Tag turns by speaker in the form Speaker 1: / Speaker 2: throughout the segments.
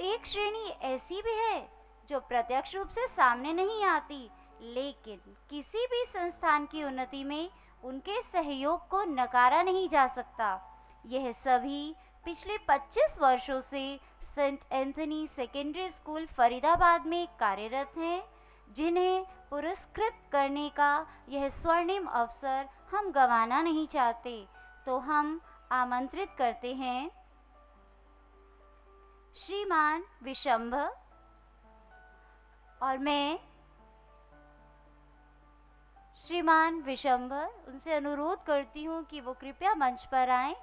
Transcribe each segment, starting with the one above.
Speaker 1: एक श्रेणी ऐसी भी है जो प्रत्यक्ष रूप से सामने नहीं आती, लेकिन किसी भी संस्थान की उन्नति में उनके सहयोग को नकारा नहीं जा सकता। यह सभी पिछले 25 वर्षों से Saint Anthony secondary school Faridabad में कार्यरत हैं, जिन्हें पुरस्कृत करने का यह स्वर्णिम अवसर हम गंवाना नहीं चाहते। तो हम आमंत्रित करते हैं श्रीमान विशंभर, और मैं श्रीमान विशंभर उनसे अनुरोध करती हूँ कि वो कृपया मंच पर आएं।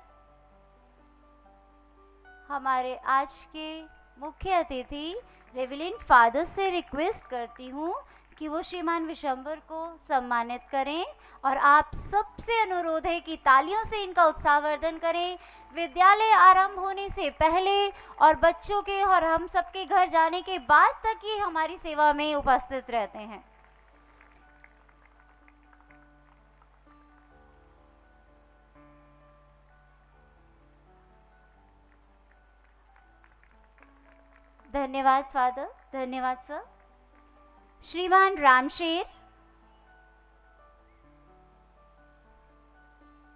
Speaker 1: हमारे आज के मुख्य अतिथि रेवरेंड फादर से रिक्वेस्ट करती हूँ कि वो श्रीमान विशंभर को सम्मानित करें, और आप सबसे अनुरोध है कि तालियों से इनका उत्साहवर्धन करें। विद्यालय आरंभ होने से पहले और बच्चों के और हम सबके घर जाने के बाद तक ये हमारी सेवा में उपस्थित रहते हैं। धन्यवाद फादर, धन्यवाद सर। श्रीमान रामशेर,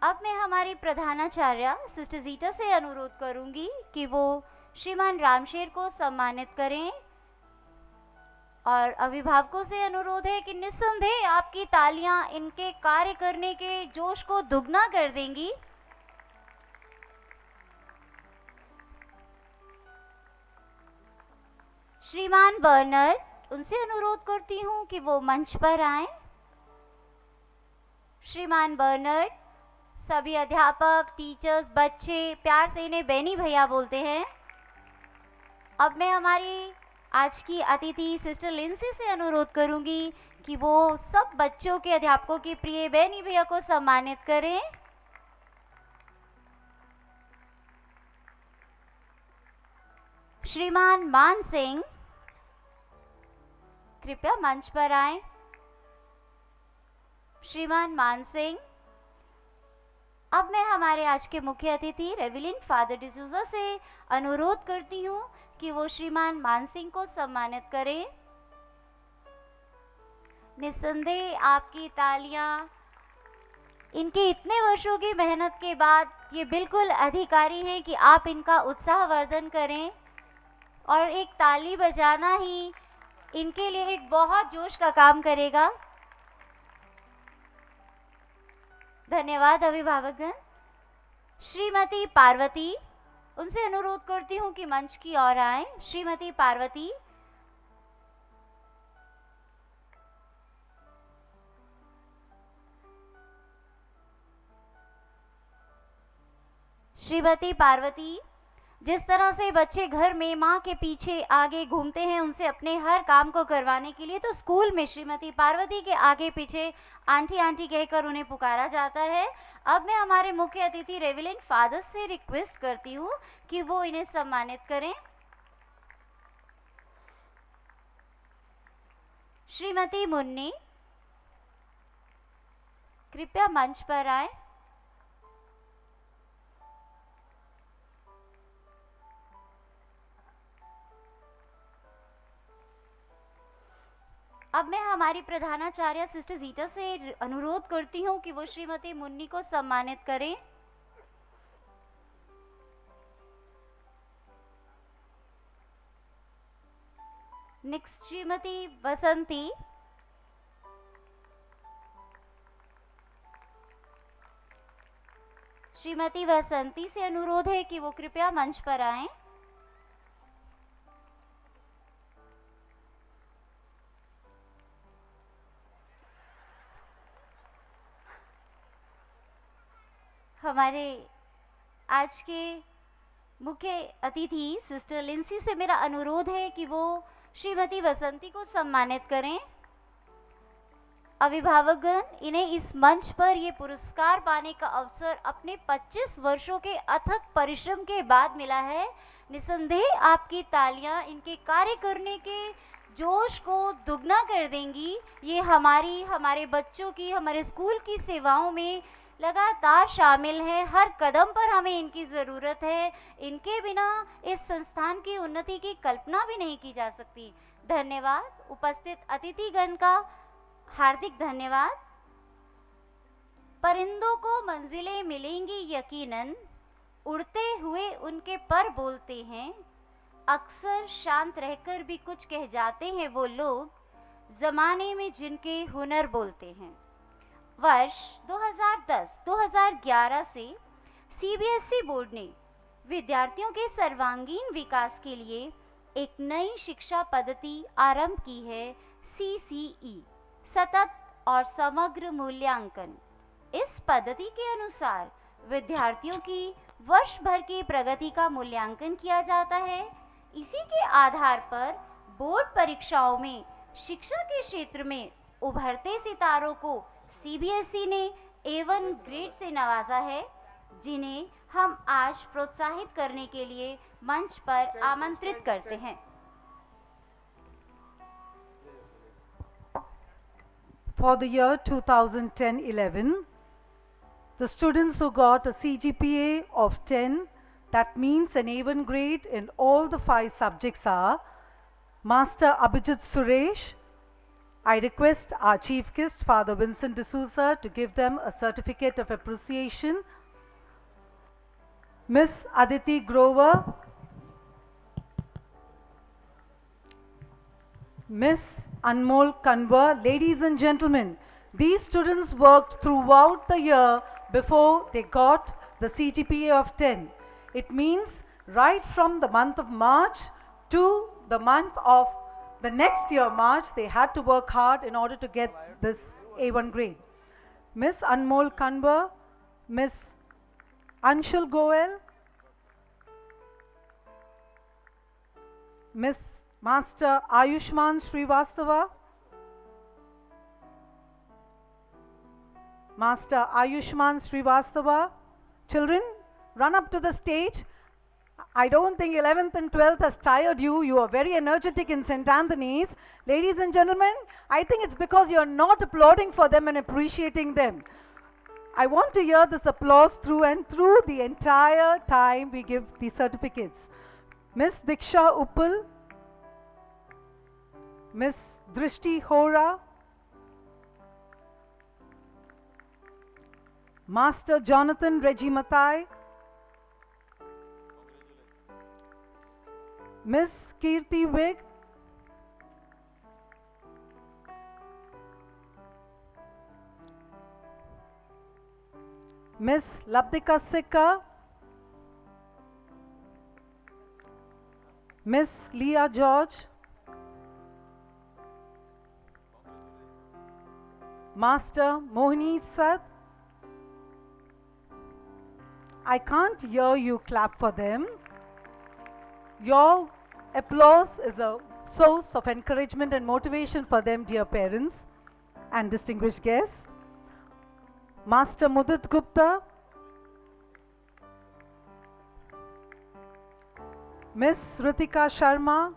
Speaker 1: अब मैं हमारी प्रधानाचार्य सिस्टर जीटा से अनुरोध करूंगी कि वो श्रीमान रामशेर को सम्मानित करें, और अभिभावकों से अनुरोध है कि निस्संदेह आपकी तालियां इनके कार्य करने के जोश को दुगना कर देंगी। श्रीमान बर्नर्ड, उनसे अनुरोध करती हूँ कि वो मंच पर आएं। श्रीमान बर्नर्ड, सभी अध्यापक, टीचर्स, बच्चे प्यार से इन्हें बेनी भैया बोलते हैं। अब मैं हमारी आज की अतिथि सिस्टर लिंसी से अनुरोध करूंगी कि वो सब बच्चों के अध्यापकों के प्रिय बेनी भैया को सम्मानित करें। श्रीमान मान सिंह, कृपया मंच पर आएं। श्रीमान मान सिंह, अब मैं हमारे आज के मुख्य अतिथि रेवरेंड फादर डिसूजा से अनुरोध करती हूँ कि वो श्रीमान मान सिंह को सम्मानित करें। निस्संदेह आपकी तालियां इनके इतने वर्षों की मेहनत के बाद ये बिल्कुल अधिकारी हैं कि आप इनका उत्साहवर्धन करें, और एक ताली बजाना ही इनके लिए एक बहुत जोश का काम करेगा। धन्यवाद अभिभावकगण। श्रीमती पार्वती, उनसे अनुरोध करती हूँ कि मंच की ओर आएं। श्रीमती पार्वती, श्रीमती पार्वती, जिस तरह से बच्चे घर में माँ के पीछे आगे घूमते हैं उनसे अपने हर काम को करवाने के लिए, तो स्कूल में श्रीमती पार्वती के आगे पीछे आंटी आंटी कहकर उन्हें पुकारा जाता है। अब मैं हमारे मुख्य अतिथि रेवरेंड फादर से रिक्वेस्ट करती हूँ कि वो इन्हें सम्मानित करें। श्रीमती मुन्नी, कृपया मंच पर आए। अब मैं हमारी प्रधानाचार्य सिस्टर जीटा से अनुरोध करती हूँ कि वो श्रीमती मुन्नी को सम्मानित करें। नेक्स्ट श्रीमती बसंती, श्रीमती बसंती से अनुरोध है कि वो कृपया मंच पर आएं। हमारे आज के मुख्य अतिथि सिस्टर लिंसी से मेरा अनुरोध है कि वो श्रीमती बसंती को सम्मानित करें। अभिभावकगण, इन्हें इस मंच पर ये पुरस्कार पाने का अवसर अपने 25 वर्षों के अथक परिश्रम के बाद मिला है। निसंदेह आपकी तालियां इनके कार्य करने के जोश को दुगना कर देंगी। ये हमारे बच्चों की, हमारे स्कूल की सेवाओं में लगातार शामिल हैं, हर कदम पर हमें इनकी ज़रूरत है। इनके बिना इस संस्थान की उन्नति की कल्पना भी नहीं की जा सकती। धन्यवाद। उपस्थित अतिथिगण का हार्दिक धन्यवाद। परिंदों को मंजिलें मिलेंगी यकीनन, उड़ते हुए उनके पर बोलते हैं। अक्सर शांत रहकर भी कुछ कह जाते हैं वो लोग, ज़माने में जिनके हुनर बोलते हैं। वर्ष 2010-2011 से सीबीएसई बोर्ड ने विद्यार्थियों के सर्वांगीण विकास के लिए एक नई शिक्षा पद्धति आरंभ की है, सीसीई, सतत और समग्र मूल्यांकन। इस पद्धति के अनुसार विद्यार्थियों की वर्ष भर की प्रगति का मूल्यांकन किया जाता है। इसी के आधार पर बोर्ड परीक्षाओं में शिक्षा के क्षेत्र में उभरते सितारों को सीबीएसई ने A1 ग्रेड से नवाजा है, जिन्हें हम आज प्रोत्साहित करने के लिए मंच पर आमंत्रित करते हैं।
Speaker 2: For the year 2010-11, the students who got a CGPA of 10, that means an A1 grade in all the 5 subjects are Master Abhijit Suresh. I request our Chief Guest, Father Vincent D'Souza, to give them a certificate of appreciation. Miss Aditi Grover, Miss Anmol Kanwar. Ladies and gentlemen, these students worked throughout the year before they got the CGPA of 10. It means right from the month of March to the month of the next year, March, they had to work hard in order to get this A1 grade. Miss Anmol Kanwar, Miss Anshul Goel, Miss Master Ayushman Srivastava, Master Ayushman Srivastava. Children, run up to the stage. I don't think 11th and 12th has tired you. You are very energetic in St. Anthony's. Ladies and gentlemen, I think it's because you're not applauding for them and appreciating them. I want to hear this applause through and through the entire time we give the certificates. Miss Diksha Uppal, Miss Drishti Hora, Master Jonathan Reggie Mathai, Miss Kirti Wig, Miss Labdika Sikka, Miss Leah George, Master Mohini Sat. I can't hear you clap for them. Your applause is a source of encouragement and motivation for them, dear parents and distinguished guests. Master Mudit Gupta, Miss Ritika Sharma,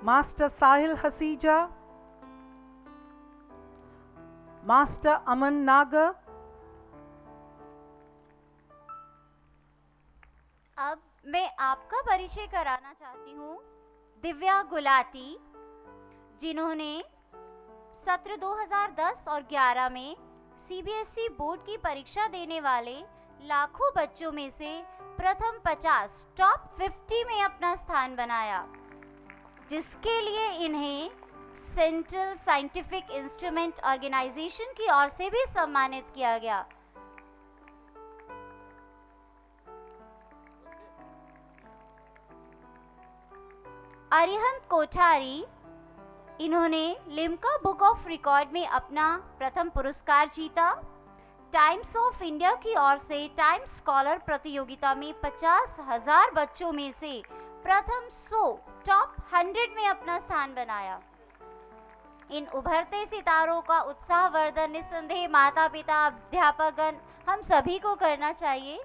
Speaker 2: Master Sahil Hasija, Master Aman Nagar.
Speaker 1: अब मैं आपका परिचय कराना चाहती हूँ दिव्या गुलाटी, जिन्होंने सत्र 2010 और 11 में सीबीएसई बोर्ड की परीक्षा देने वाले लाखों बच्चों में से प्रथम 50 टॉप 50 में अपना स्थान बनाया, जिसके लिए इन्हें सेंट्रल साइंटिफिक इंस्ट्रूमेंट ऑर्गेनाइजेशन की ओर से भी सम्मानित किया गया। अरिहंत कोठारी, इन्होंने लिम्का बुक ऑफ रिकॉर्ड में अपना प्रथम पुरस्कार जीता। टाइम्स ऑफ इंडिया की ओर से टाइम स्कॉलर प्रतियोगिता में 50,000 बच्चों में से प्रथम 100 टॉप 100 में अपना स्थान बनाया। इन उभरते सितारों का उत्साहवर्धन निस्संदेह माता पिता, अध्यापकगण, हम सभी को करना चाहिए।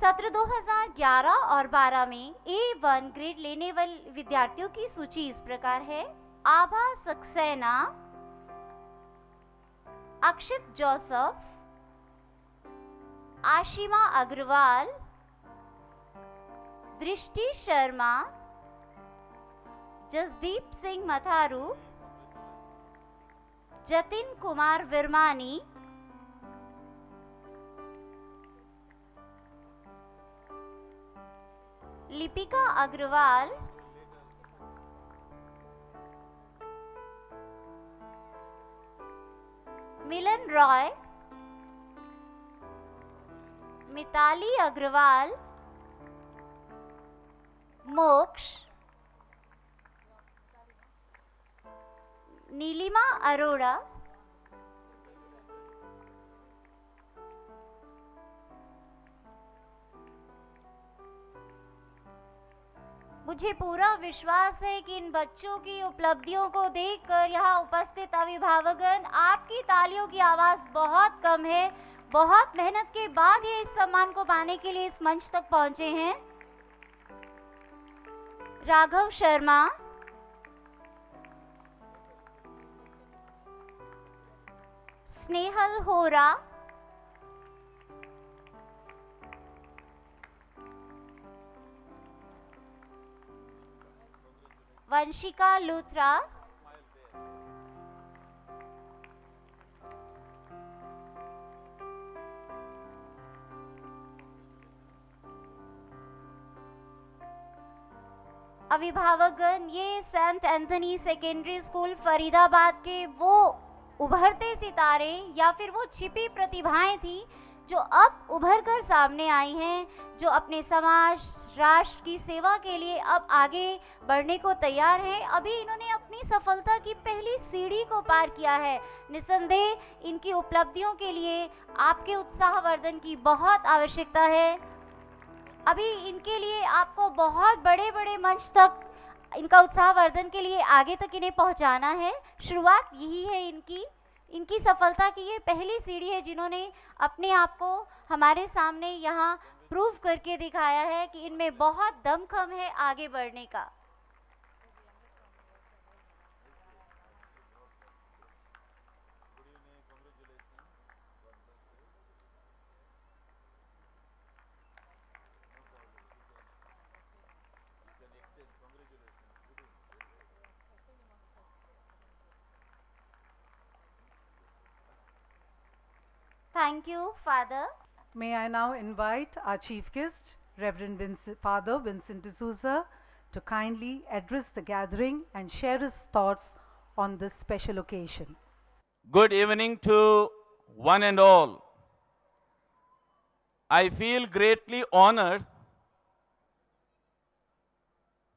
Speaker 1: सत्र 2011 और 12 में A1 ग्रेड लेने वाले विद्यार्थियों की सूची इस प्रकार है। आभा सक्सेना, अक्षित जोसेफ, आशिमा अग्रवाल, दृष्टि शर्मा, जसदीप सिंह मथारू, जतिन कुमार विरमानी, लिपिका अग्रवाल, मिलन रॉय, मिताली अग्रवाल, मोक्ष, नीलिमा अरोड़ा, मुझे पूरा विश्वास है कि इन बच्चों की उपलब्धियों को देखकर यहाँ उपस्थित अभिभावकगण, आपकी तालियों की आवाज बहुत कम है। बहुत मेहनत के बाद ये इस सम्मान को पाने के लिए इस मंच तक पहुंचे हैं। राघव शर्मा, स्नेहल होरा, वंशिका लूथरा, अभिभावकगण, ये Saint Anthony secondary school Faridabad के वो उभरते सितारे या फिर वो छिपी प्रतिभाएं थी जो अब उभर कर सामने आई हैं, जो अपने समाज राष्ट्र की सेवा के लिए अब आगे बढ़ने को तैयार हैं। अभी इन्होंने अपनी सफलता की पहली सीढ़ी को पार किया है। निसंदेह इनकी उपलब्धियों के लिए आपके उत्साहवर्धन की बहुत आवश्यकता है। अभी इनके लिए आपको बहुत बड़े बड़े मंच तक इनका उत्साहवर्धन के लिए आगे तक इन्हें पहुंचाना है। शुरुआत यही है इनकी सफलता की ये पहली सीढ़ी है, जिन्होंने अपने आप को हमारे सामने यहाँ प्रूव करके दिखाया है कि इनमें बहुत दमखम है आगे बढ़ने का। Thank you, Father.
Speaker 2: May I now invite our chief guest, Reverend Father Vincent D'Souza, to kindly address the gathering and share his thoughts on this special occasion.
Speaker 3: Good evening to one and all. I feel greatly honored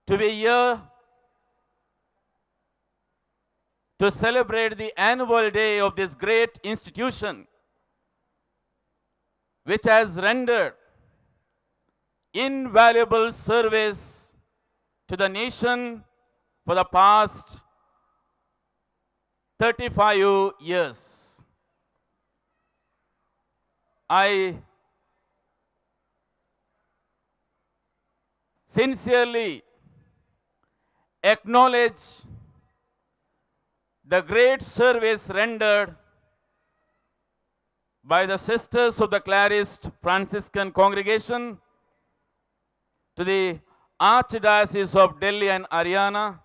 Speaker 3: to be here to celebrate the annual day of this great institution, which has rendered invaluable service to the nation for the past 35 years. I sincerely acknowledge the great service rendered by the Sisters of the Clarist Franciscan Congregation to the Archdiocese of Delhi and Haryana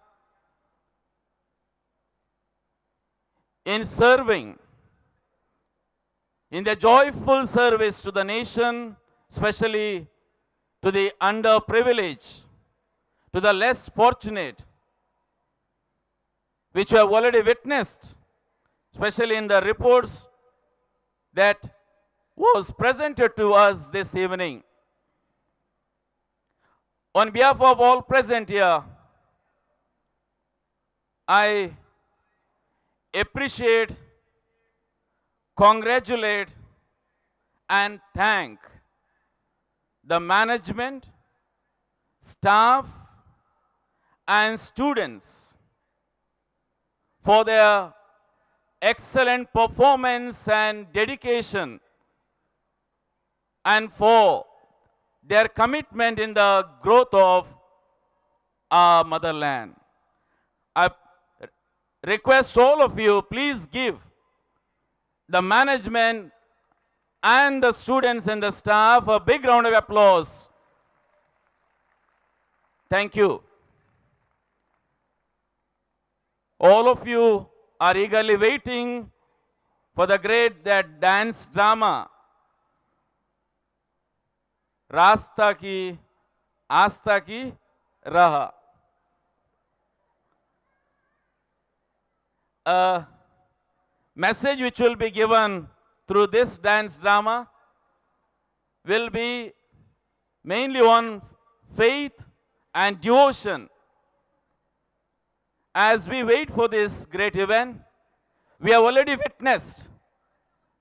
Speaker 3: in serving in the joyful service to the nation, especially to the underprivileged, to the less fortunate, which we have already witnessed, especially in the reports that was presented to us this evening. On behalf of all present here, I appreciate, congratulate, and thank the management, staff, and students for their excellent performance and dedication, and for their commitment in the growth of our motherland. I request all of you, please give the management and the students and the staff a big round of applause. Thank you. All of you are eagerly waiting for the great that dance drama, Rasta Ki Aastha Ki Raha. A message which will be given through this dance drama will be mainly on faith and devotion. As we wait for this great event, we have already witnessed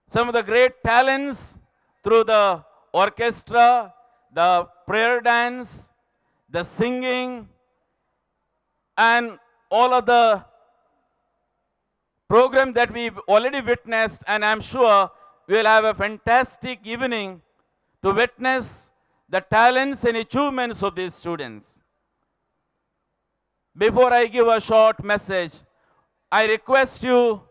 Speaker 3: some of the great talents through the orchestra, the prayer dance, the singing, and all of the program that we've already witnessed, and I'm sure we'll have a fantastic evening to witness the talents and achievements of these students. Before I give a short message, I request you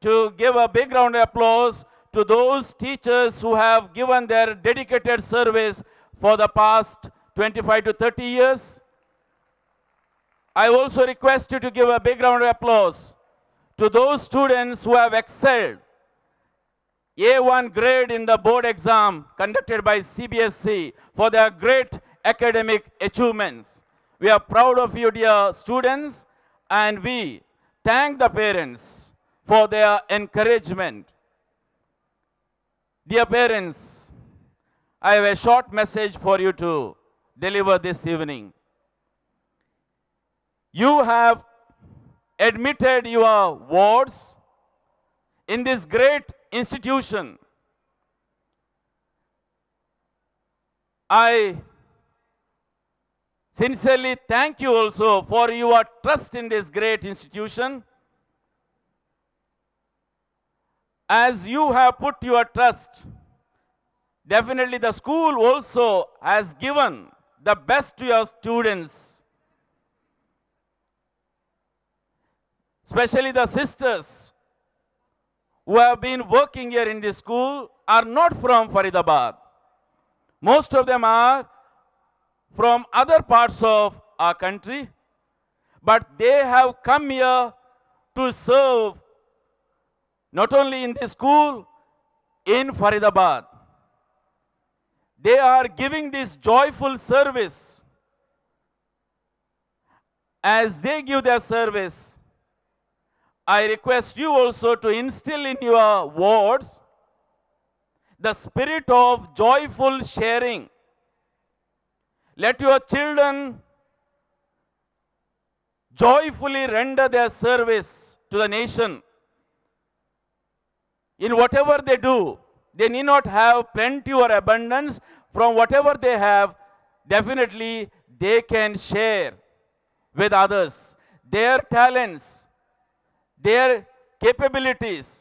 Speaker 3: to give a big round of applause to those teachers who have given their dedicated service for the past 25 to 30 years. I also request you to give a big round of applause to those students who have excelled A1 grade in the board exam conducted by CBSE for their great academic achievements. We are proud of you, dear students, and we thank the parents for their encouragement. Dear parents, I have a short message for you to deliver this evening. You have admitted your wards in this great institution. I sincerely thank you also for your trust in this great institution. As you have put your trust, definitely the school also has given the best to your students. Especially the sisters who have been working here in this school are not from Faridabad. Most of them are from other parts of our country, but they have come here to serve not only in this school, in Faridabad. They are giving this joyful service. As they give their service, I request you also to instill in your wards the spirit of joyful sharing. Let your children joyfully render their service to the nation. In whatever they do, they need not have plenty or abundance. From whatever they have, definitely they can share with others their talents, their capabilities,